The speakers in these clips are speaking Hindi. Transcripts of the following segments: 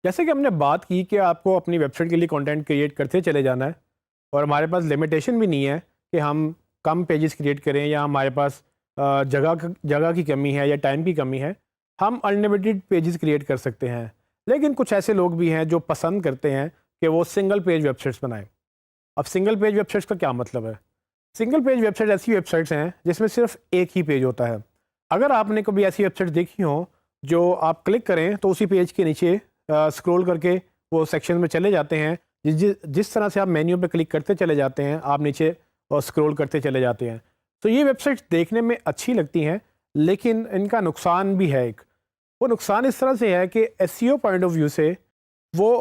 जैसे कि हमने बात की कि आपको अपनी वेबसाइट के लिए कंटेंट क्रिएट करते चले जाना है और हमारे पास लिमिटेशन भी नहीं है कि हम कम पेजेस क्रिएट करें या हमारे पास जगह की कमी है या टाइम की कमी है। हम अनलिमिटेड पेजेस क्रिएट कर सकते हैं। लेकिन कुछ ऐसे लोग भी हैं जो पसंद करते हैं कि वो सिंगल पेज वेबसाइट्स बनाएं। अब सिंगल पेज वेबसाइट्स का क्या मतलब है? सिंगल पेज वेबसाइट ऐसी वेबसाइट्स हैं जिसमें सिर्फ एक ही पेज होता है। अगर आपने कभी ऐसी वेबसाइट देखी हो जो आप क्लिक करें तो उसी पेज के नीचे स्क्रॉल करके वो सेक्शन में चले जाते हैं। जिस तरह से आप मेन्यू पे क्लिक करते चले जाते हैं आप नीचे और स्क्रॉल करते चले जाते हैं। तो ये वेबसाइट्स देखने में अच्छी लगती हैं लेकिन इनका नुकसान भी है एक। वो नुकसान इस तरह से है कि एसईओ पॉइंट ऑफ व्यू से वो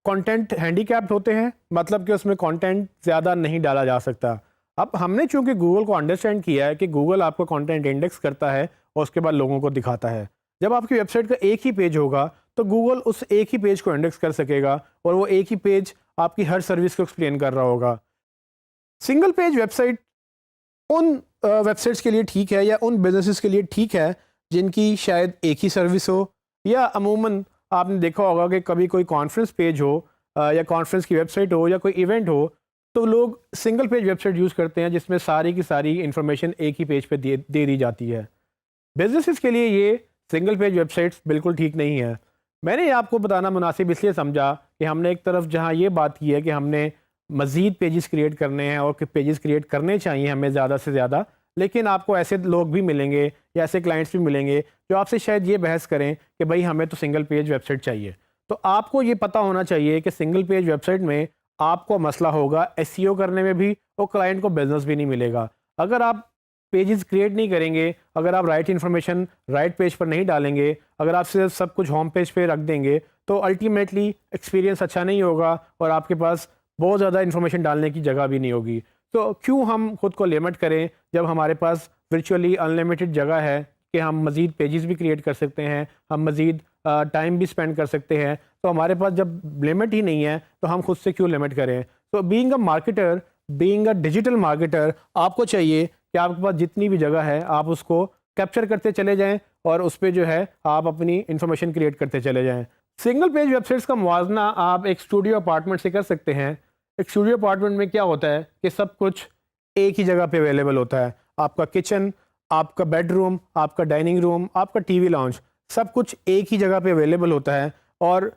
कंटेंट हैंडीकैप्ड होते हैं, मतलब कि उसमें कंटेंट ज़्यादा नहीं डाला जा सकता। अब हमने चूंकि गूगल को अंडरस्टैंड किया है कि गूगल आपको कंटेंट इंडेक्स करता है और उसके बाद लोगों को दिखाता है। जब आपकी वेबसाइट का एक ही पेज होगा तो गूगल उस एक ही पेज को इंडेक्स कर सकेगा और वो एक ही पेज आपकी हर सर्विस को एक्सप्लेन कर रहा होगा। सिंगल पेज वेबसाइट उन वेबसाइट्स के लिए ठीक है या उन बिजनेसेस के लिए ठीक है जिनकी शायद एक ही सर्विस हो, या अमूमन आपने देखा होगा कि कभी कोई कॉन्फ्रेंस पेज हो या कॉन्फ्रेंस की वेबसाइट हो या कोई इवेंट हो तो लोग सिंगल पेज वेबसाइट यूज़ करते हैं जिसमें सारी की सारी इंफॉर्मेशन एक ही पेज पे दे दी जाती है। बिजनेसेस के लिए ये सिंगल पेज वेबसाइट्स बिल्कुल ठीक नहीं है। मैंने ये आपको बताना मुनासिब इसलिए समझा कि हमने एक तरफ जहाँ ये बात की है कि हमने मज़ीद पेजेस क्रिएट करने हैं और पेजेस क्रिएट करने चाहिए हमें ज़्यादा से ज़्यादा, लेकिन आपको ऐसे लोग भी मिलेंगे या ऐसे क्लाइंट्स भी मिलेंगे जो आपसे शायद ये बहस करें कि भाई हमें तो सिंगल पेज वेबसाइट चाहिए। तो आपको ये पता होना चाहिए कि सिंगल पेज वेबसाइट में आपको मसला होगा एसईओ करने में भी और क्लाइंट को बिजनेस भी नहीं मिलेगा। अगर आप पेजेस क्रिएट नहीं करेंगे, अगर आप राइट इन्फॉर्मेशन राइट पेज पर नहीं डालेंगे, अगर आप सिर्फ सब कुछ होम पेज पे रख देंगे तो अल्टीमेटली एक्सपीरियंस अच्छा नहीं होगा और आपके पास बहुत ज़्यादा इन्फॉर्मेशन डालने की जगह भी नहीं होगी। तो क्यों हम खुद को लिमिट करें जब हमारे पास वर्चुअली अनलिमिटेड जगह है कि हम मज़ीद पेजेस भी क्रिएट कर सकते हैं, हम मज़ीद टाइम भी स्पेंड कर सकते हैं। तो हमारे पास जब लिमिट ही नहीं है तो हम खुद से क्यों लिमिट करें? तो being a marketer, being a digital marketer, आपको चाहिए कि आपके पास जितनी भी जगह है आप उसको कैप्चर करते चले जाएं और उस पर जो है आप अपनी इंफॉर्मेशन क्रिएट करते चले जाएं। सिंगल पेज वेबसाइट्स का मुवाजना आप एक स्टूडियो अपार्टमेंट से कर सकते हैं। एक स्टूडियो अपार्टमेंट में क्या होता है कि सब कुछ एक ही जगह पे अवेलेबल होता है। आपका किचन, आपका बेडरूम, आपका डाइनिंग रूम, आपका टीवी लाउंज, सब कुछ एक ही जगह पे अवेलेबल होता है। और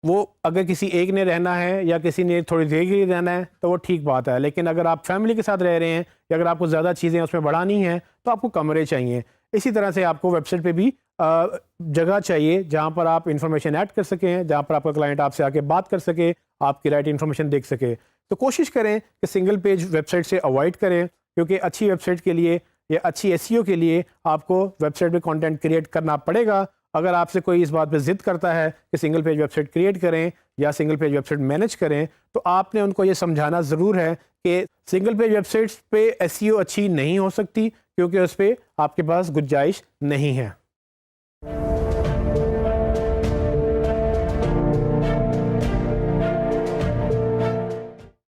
वो अगर किसी एक ने रहना है या किसी ने थोड़ी देर के लिए रहना है तो वो ठीक बात है, लेकिन अगर आप फैमिली के साथ रह रहे हैं या अगर आपको ज़्यादा चीज़ें उसमें बढ़ानी हैं तो आपको कमरे चाहिए। इसी तरह से आपको वेबसाइट पे भी जगह चाहिए जहाँ पर आप इंफॉर्मेशन ऐड कर सकें, जहाँ पर आपका क्लाइंट आपसे आके बात कर सके, आपकी राइट इन्फॉर्मेशन देख सके। तो कोशिश करें कि सिंगल पेज वेबसाइट से अवॉइड करें, क्योंकि अच्छी वेबसाइट के लिए या अच्छी एसईओ के लिए आपको वेबसाइट पे कंटेंट क्रिएट करना पड़ेगा। अगर आपसे कोई इस बात पे ज़िद करता है कि सिंगल पेज वेबसाइट क्रिएट करें या सिंगल पेज वेबसाइट मैनेज करें, तो आपने उनको ये समझाना ज़रूर है कि सिंगल पेज वेबसाइट्स पे एसईओ अच्छी नहीं हो सकती क्योंकि उस पर आपके पास गुंजाइश नहीं है।